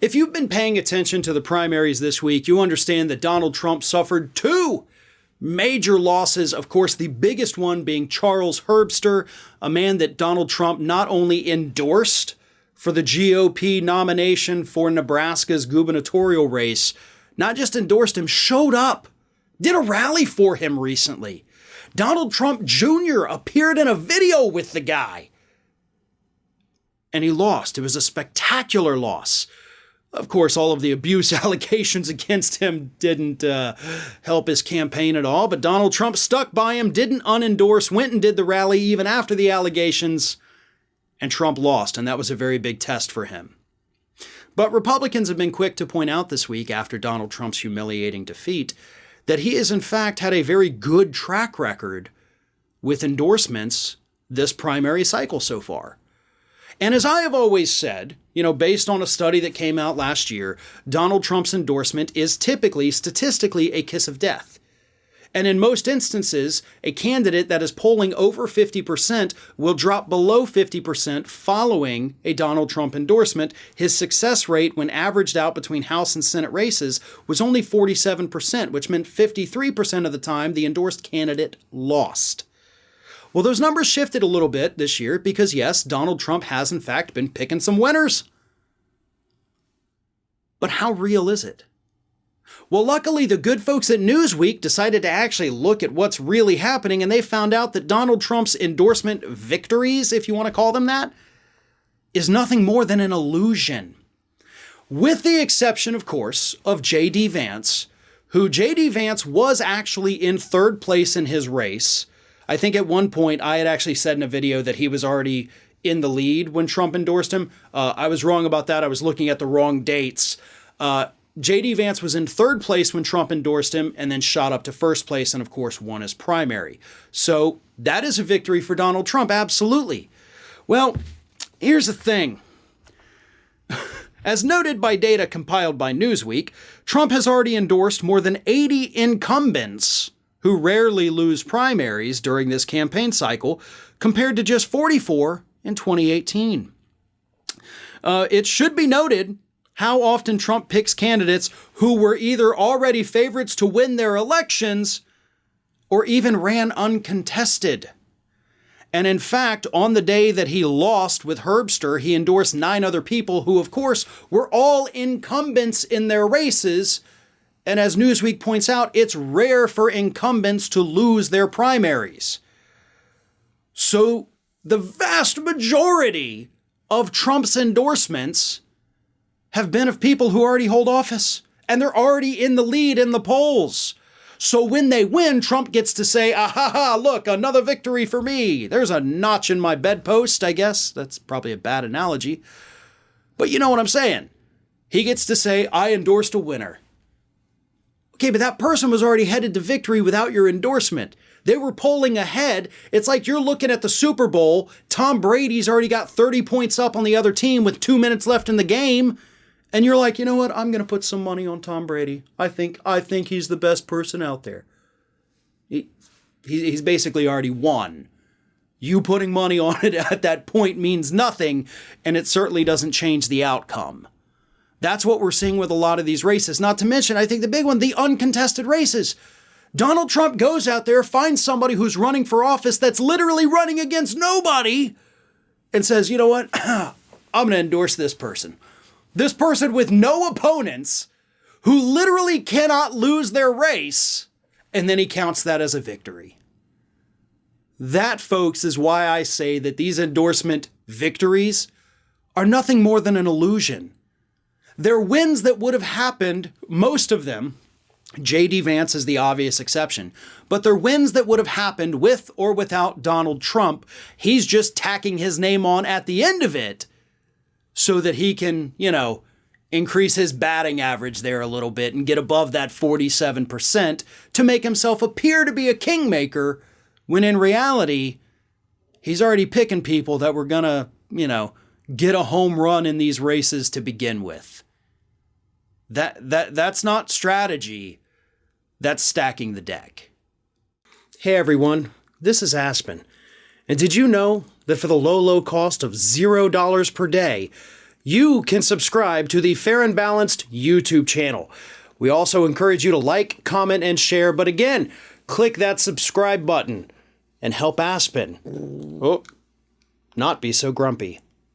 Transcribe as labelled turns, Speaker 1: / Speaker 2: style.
Speaker 1: If you've been paying attention to the primaries this week, you understand that Donald Trump suffered two major losses. Of course, the biggest one being Charles Herbster, a man that Donald Trump not only endorsed for the GOP nomination for Nebraska's gubernatorial race, not just endorsed him, showed up, did a rally for him recently. Donald Trump Jr. appeared in a video with the guy. And he lost. It was a spectacular loss. Of course, all of the abuse allegations against him didn't help his campaign at all, but Donald Trump stuck by him, didn't unendorse, went and did the rally even after the allegations, and Trump lost, and that was a very big test for him. But Republicans have been quick to point out this week, after Donald Trump's humiliating defeat, that he has in fact had a very good track record with endorsements this primary cycle so far. And as I have always said, based on a study that came out last year, Donald Trump's endorsement is typically, statistically, a kiss of death. And in most instances, a candidate that is polling over 50% will drop below 50% following a Donald Trump endorsement. His success rate, when averaged out between House and Senate races, was only 47%, which meant 53% of the time the endorsed candidate lost. Well, those numbers shifted a little bit this year because, yes, Donald Trump has in fact been picking some winners. But how real is it? Well, luckily, the good folks at Newsweek decided to actually look at what's really happening, and they found out that Donald Trump's endorsement victories, if you want to call them that, is nothing more than an illusion. With the exception, of course, of J.D. Vance, who J.D. Vance was actually in third place in his race. I think at one point I had actually said in a video that he was already in the lead when Trump endorsed him. I was wrong about that. I was looking at the wrong dates. J.D. Vance was in third place when Trump endorsed him and then shot up to first place and, of course, won his primary. So that is a victory for Donald Trump, absolutely. Well, here's the thing. As noted by data compiled by Newsweek, Trump has already endorsed more than 80 incumbents who rarely lose primaries during this campaign cycle, compared to just 44 in 2018. It should be noted how often Trump picks candidates who were either already favorites to win their elections or even ran uncontested. And in fact, on the day that he lost with Herbster, he endorsed 9 other people who, of course, were all incumbents in their races. And as Newsweek points out, it's rare for incumbents to lose their primaries. So the vast majority of Trump's endorsements have been of people who already hold office, and they're already in the lead in the polls. So when they win, Trump gets to say, ah, look, another victory for me. There's a notch in my bedpost, I guess. That's probably a bad analogy. But you know what I'm saying. He gets to say, I endorsed a winner. Okay, but that person was already headed to victory without your endorsement. They were polling ahead. It's like you're looking at the Super Bowl. Tom Brady's already got 30 points up on the other team with 2 minutes left in the game. And you're like, you know what? I'm going to put some money on Tom Brady. I think he's the best person out there. He's basically already won. You putting money on it at that point means nothing, and it certainly doesn't change the outcome. That's what we're seeing with a lot of these races. Not to mention, I think the big one, the uncontested races. Donald Trump goes out there, finds somebody who's running for office that's literally running against nobody, and says, you know what? I'm going to endorse this person. This person with no opponents who literally cannot lose their race, and then he counts that as a victory. That, folks, is why I say that these endorsement victories are nothing more than an illusion. They're wins that would have happened, most of them, J.D. Vance is the obvious exception, but they're wins that would have happened with or without Donald Trump. He's just tacking his name on at the end of it so that he can, increase his batting average there a little bit and get above that 47% to make himself appear to be a kingmaker, when in reality, he's already picking people that were gonna, get a home run in these races to begin with. That's not strategy. That's stacking the deck. Hey everyone, this is Aspen. And did you know that for the low cost of $0 per day, you can subscribe to the Fair and Balanced YouTube channel. We also encourage you to like, comment, and share, but again, click that subscribe button and help Aspen not be so grumpy.